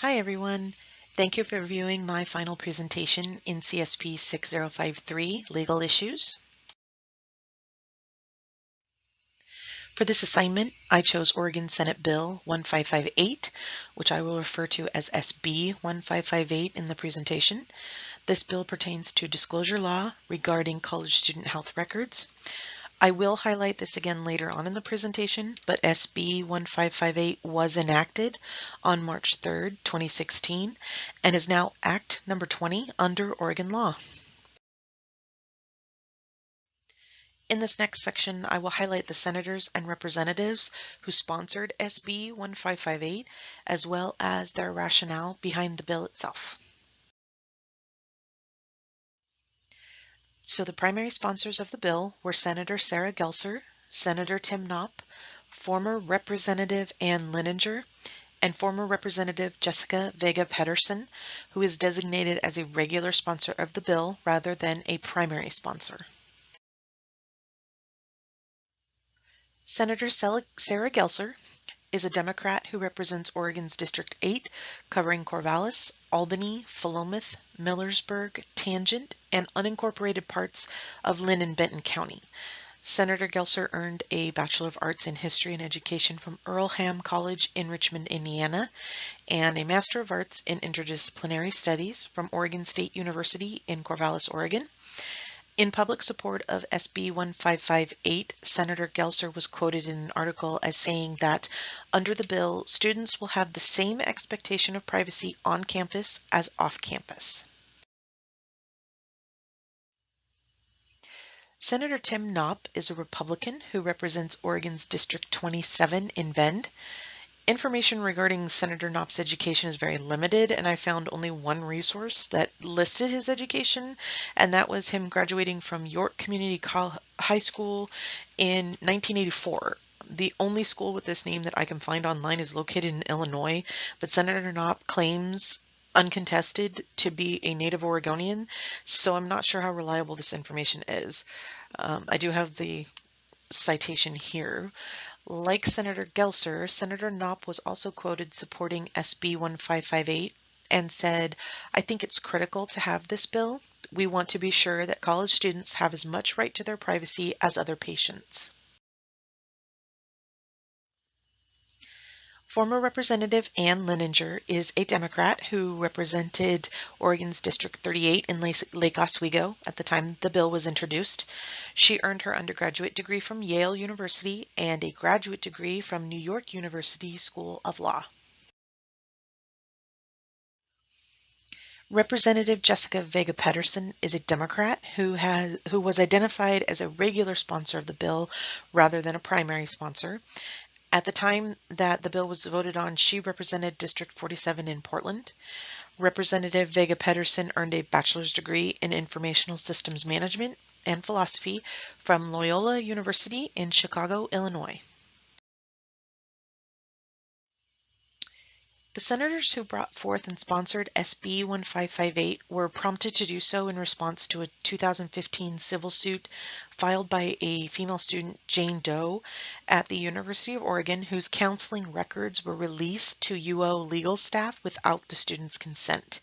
Hi everyone. Thank you for viewing my final presentation in CSP6053 Legal Issues. For this assignment, I chose Oregon Senate Bill 1558, which I will refer to as SB 1558 in the presentation. This bill pertains to disclosure law regarding college student health records. I will highlight this again later on in the presentation, but SB 1558 was enacted on March 3rd, 2016, and is now Act number 20 under Oregon law. In this next section, I will highlight the senators and representatives who sponsored SB 1558, as well as their rationale behind the bill itself. So the primary sponsors of the bill were Senator Sarah Gelser, Senator Tim Knopp, former Representative Ann Lininger, and former Representative Jessica Vega Pedersen, who is designated as a regular sponsor of the bill rather than a primary sponsor. Senator Sarah Gelser is a Democrat who represents Oregon's District 8, covering Corvallis, Albany, Philomath, Millersburg, Tangent, and unincorporated parts of Lynn and Benton County. Senator Gelser earned a Bachelor of Arts in History and Education from Earlham College in Richmond, Indiana, and a Master of Arts in Interdisciplinary Studies from Oregon State University in Corvallis, Oregon. In public support of SB 1558, Senator Gelser was quoted in an article as saying that under the bill, students will have the same expectation of privacy on campus as off campus. Senator Tim Knopp is a Republican who represents Oregon's District 27 in Bend. Information regarding Senator Knopp's education is very limited, and I found only one resource that listed his education, and that was him graduating from York Community High School in 1984. The only school with this name that I can find online is located in Illinois, but Senator Knopp claims uncontested to be a native Oregonian, so I'm not sure how reliable this information is. I do have the citation here. Like Senator Gelser, Senator Knopp was also quoted supporting SB 1558 and said, "I think it's critical to have this bill. We want to be sure that college students have as much right to their privacy as other patients." Former Representative Ann Lininger is a Democrat who represented Oregon's District 38 in Lake Oswego at the time the bill was introduced. She earned her undergraduate degree from Yale University and a graduate degree from New York University School of Law. Representative Jessica Vega Pedersen is a Democrat who was identified as a regular sponsor of the bill rather than a primary sponsor. At the time that the bill was voted on, she represented District 47 in Portland. Representative Vega Pedersen earned a bachelor's degree in Informational Systems Management and Philosophy from Loyola University in Chicago, Illinois. The senators who brought forth and sponsored SB 1558 were prompted to do so in response to a 2015 civil suit filed by a female student, Jane Doe, at the University of Oregon, whose counseling records were released to UO legal staff without the student's consent.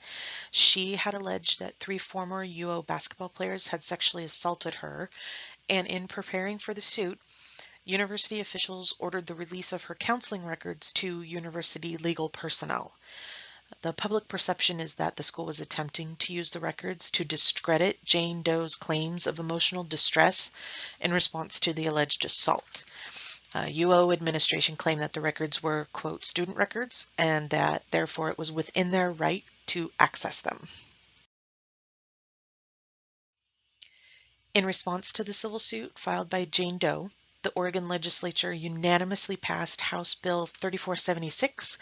She had alleged that 3 former UO basketball players had sexually assaulted her, and in preparing for the suit, university officials ordered the release of her counseling records to university legal personnel. The public perception is that the school was attempting to use the records to discredit Jane Doe's claims of emotional distress in response to the alleged assault. UO administration claimed that the records were, quote, student records, and that therefore it was within their right to access them. In response to the civil suit filed by Jane Doe, the Oregon legislature unanimously passed House Bill 3476,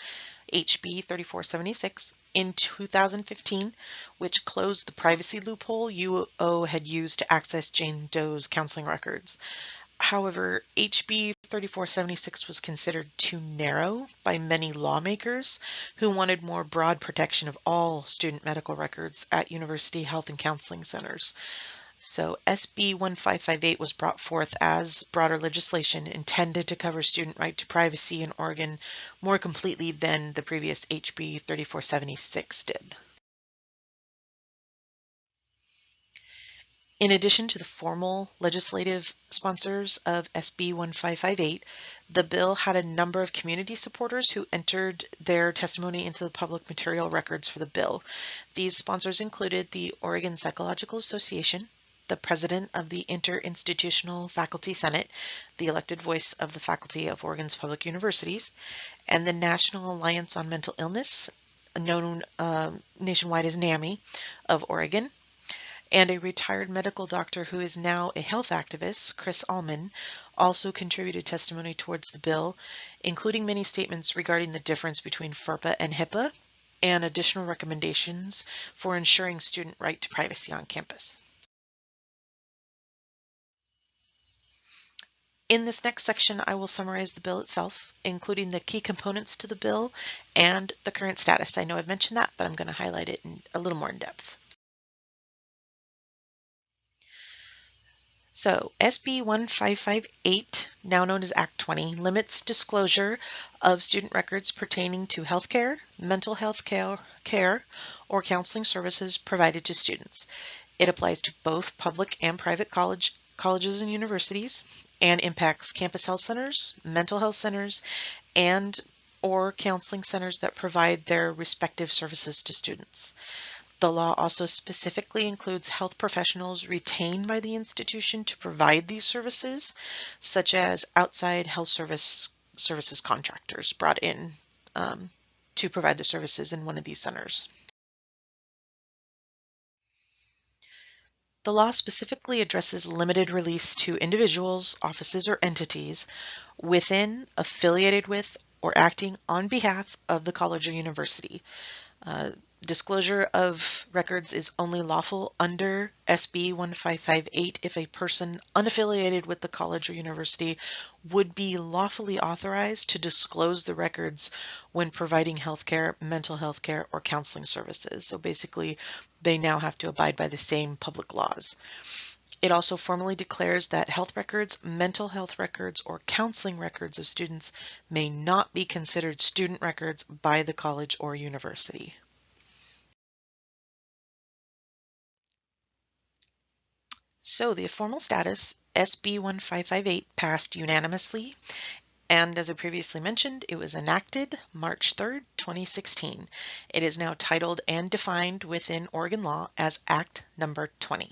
HB 3476, in 2015, which closed the privacy loophole UO had used to access Jane Doe's counseling records. However, HB 3476 was considered too narrow by many lawmakers who wanted more broad protection of all student medical records at university health and counseling centers. So SB 1558 was brought forth as broader legislation intended to cover student right to privacy in Oregon more completely than the previous HB 3476 did. In addition to the formal legislative sponsors of SB 1558, the bill had a number of community supporters who entered their testimony into the public material records for the bill. These sponsors included the Oregon Psychological Association, the president of the Interinstitutional Faculty Senate, the elected voice of the faculty of Oregon's public universities, and the National Alliance on Mental Illness, known nationwide as NAMI, of Oregon, and a retired medical doctor who is now a health activist, Chris Allman, also contributed testimony towards the bill, including many statements regarding the difference between FERPA and HIPAA and additional recommendations for ensuring student right to privacy on campus. In this next section, I will summarize the bill itself, including the key components to the bill and the current status. I know I've mentioned that, but I'm going to highlight it a little more in depth. So SB 1558, now known as Act 20, limits disclosure of student records pertaining to healthcare, mental health care, or counseling services provided to students. It applies to both public and private colleges and universities, and impacts campus health centers, mental health centers, and or counseling centers that provide their respective services to students. The law also specifically includes health professionals retained by the institution to provide these services, such as outside health services contractors brought in to provide the services in one of these centers. The law specifically addresses limited release to individuals, offices, or entities within, affiliated with, or acting on behalf of the college or university. Disclosure of records is only lawful under SB 1558 if a person unaffiliated with the college or university would be lawfully authorized to disclose the records when providing healthcare, mental health care, or counseling services. So basically, they now have to abide by the same public laws. It also formally declares that health records, mental health records, or counseling records of students may not be considered student records by the college or university. So the formal status, SB 1558, passed unanimously, and as I previously mentioned, it was enacted March 3rd, 2016. It is now titled and defined within Oregon law as Act Number 20.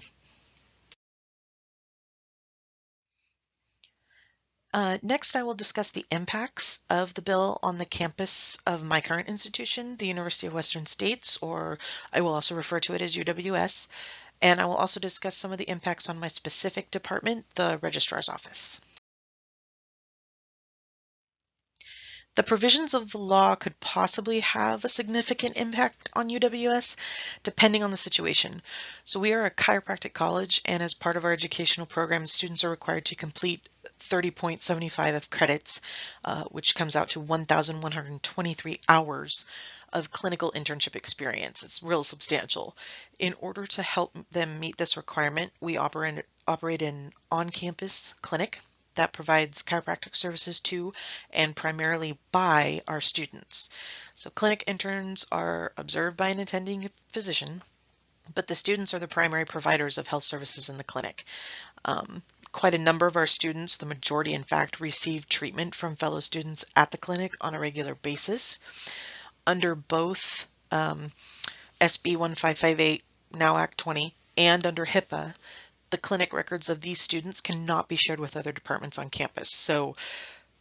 Next, I will discuss the impacts of the bill on the campus of my current institution, the University of Western States, or I will also refer to it as UWS. And I will also discuss some of the impacts on my specific department, the Registrar's Office. The provisions of the law could possibly have a significant impact on UWS, depending on the situation. So we are a chiropractic college, and as part of our educational program, students are required to complete 30.75 of credits, which comes out to 1,123 hours of clinical internship experience. It's real substantial. In order to help them meet this requirement, we operate an on-campus clinic that provides chiropractic services to and primarily by our students. So clinic interns are observed by an attending physician, but the students are the primary providers of health services in the clinic. Quite a number of our students, the majority in fact, receive treatment from fellow students at the clinic on a regular basis. Under both SB 1558, now Act 20, and under HIPAA, the clinic records of these students cannot be shared with other departments on campus. So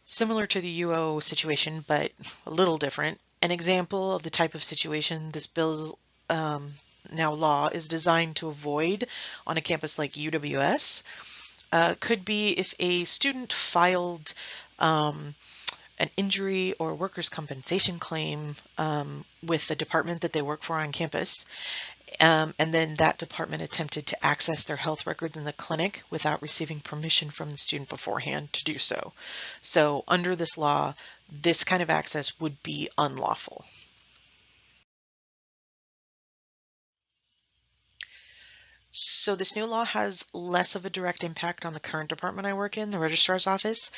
similar to the UO situation, but a little different. An example of the type of situation this bill, now law, is designed to avoid on a campus like UWS could be if a student filed an injury or workers' compensation claim with the department that they work for on campus, and then that department attempted to access their health records in the clinic without receiving permission from the student beforehand to do so. So under this law, this kind of access would be unlawful. So this new law has less of a direct impact on the current department I work in, the registrar's office,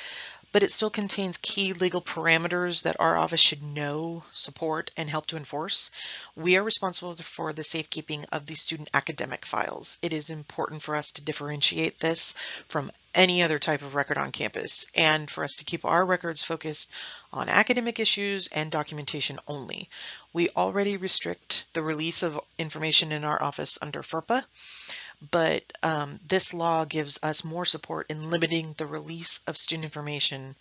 but it still contains key legal parameters that our office should know, support, and help to enforce. We are responsible for the safekeeping of the student academic files. It is important for us to differentiate this from any other type of record on campus, and for us to keep our records focused on academic issues and documentation only. We already restrict the release of information in our office under FERPA, but this law gives us more support in limiting the release of student information,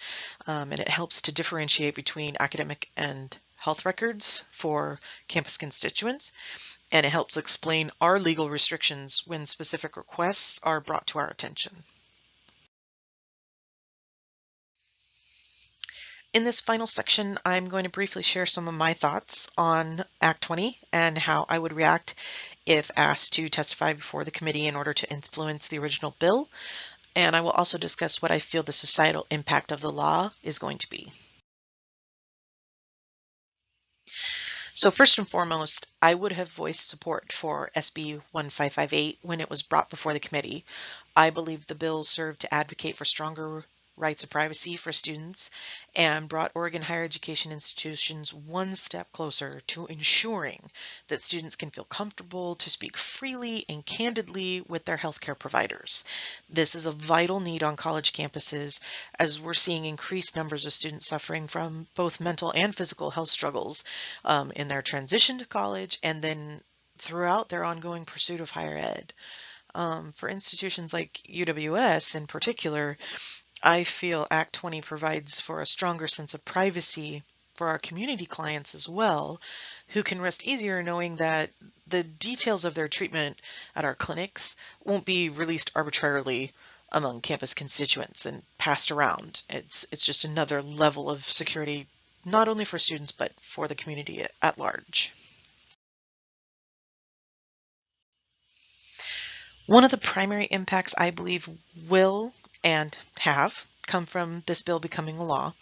and it helps to differentiate between academic and health records for campus constituents, and it helps explain our legal restrictions when specific requests are brought to our attention. In this final section, I'm going to briefly share some of my thoughts on Act 20 and how I would react if asked to testify before the committee in order to influence the original bill. And I will also discuss what I feel the societal impact of the law is going to be. So first and foremost, I would have voiced support for SB 1558 when it was brought before the committee. I believe the bill served to advocate for stronger rights of privacy for students and brought Oregon higher education institutions one step closer to ensuring that students can feel comfortable to speak freely and candidly with their healthcare providers. This is a vital need on college campuses as we're seeing increased numbers of students suffering from both mental and physical health struggles in their transition to college and then throughout their ongoing pursuit of higher ed. For institutions like UWS in particular, I feel Act 20 provides for a stronger sense of privacy for our community clients as well, who can rest easier knowing that the details of their treatment at our clinics won't be released arbitrarily among campus constituents and passed around. It's just another level of security, not only for students, but for the community at large. One of the primary impacts I believe will and have come from this bill becoming a law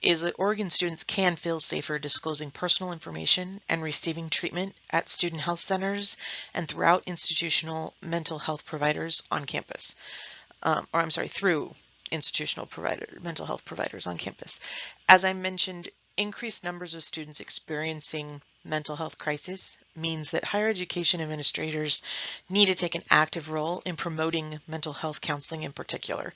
is that Oregon students can feel safer disclosing personal information and receiving treatment at student health centers and throughout institutional mental health providers on campus. Through institutional mental health providers on campus. As I mentioned, increased numbers of students experiencing mental health crisis means that higher education administrators need to take an active role in promoting mental health counseling in particular.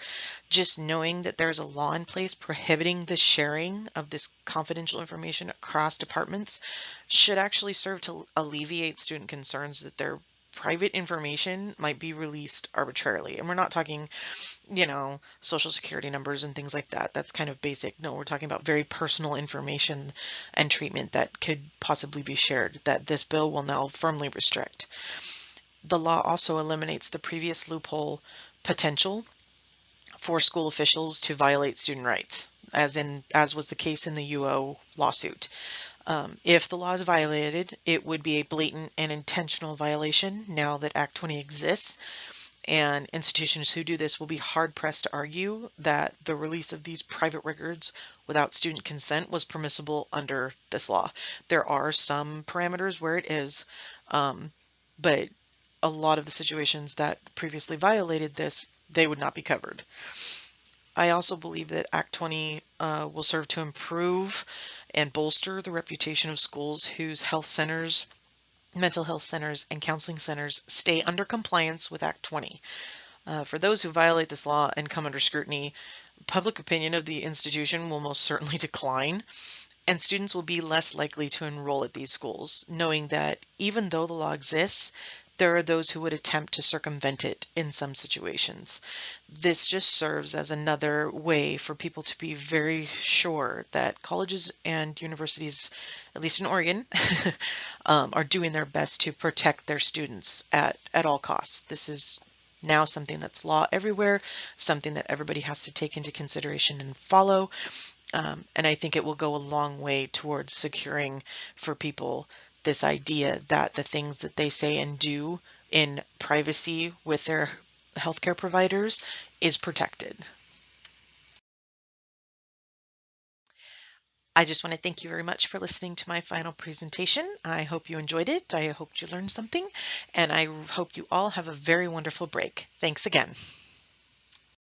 Just knowing that there's a law in place prohibiting the sharing of this confidential information across departments should actually serve to alleviate student concerns that their private information might be released arbitrarily. And we're not talking, social security numbers and things like that. That's kind of basic. No, we're talking about very personal information and treatment that could possibly be shared that this bill will now firmly restrict. The law also eliminates the previous loophole potential for school officials to violate student rights, as was the case in the UO lawsuit. If the law is violated, it would be a blatant and intentional violation now that Act 20 exists, and institutions who do this will be hard-pressed to argue that the release of these private records without student consent was permissible under this law. There are some parameters where it is, but a lot of the situations that previously violated this, they would not be covered. I also believe that Act 20 will serve to improve and bolster the reputation of schools whose health centers, mental health centers, and counseling centers stay under compliance with Act 20. For those who violate this law and come under scrutiny, public opinion of the institution will most certainly decline, and students will be less likely to enroll at these schools, knowing that even though the law exists, there are those who would attempt to circumvent it in some situations. This just serves as another way for people to be very sure that colleges and universities, at least in Oregon, are doing their best to protect their students at all costs. This is now something that's law everywhere, something that everybody has to take into consideration and follow. And I think it will go a long way towards securing for people this idea that the things that they say and do in privacy with their healthcare providers is protected. I just want to thank you very much for listening to my final presentation. I hope you enjoyed it. I hope you learned something, and I hope you all have a very wonderful break. Thanks again.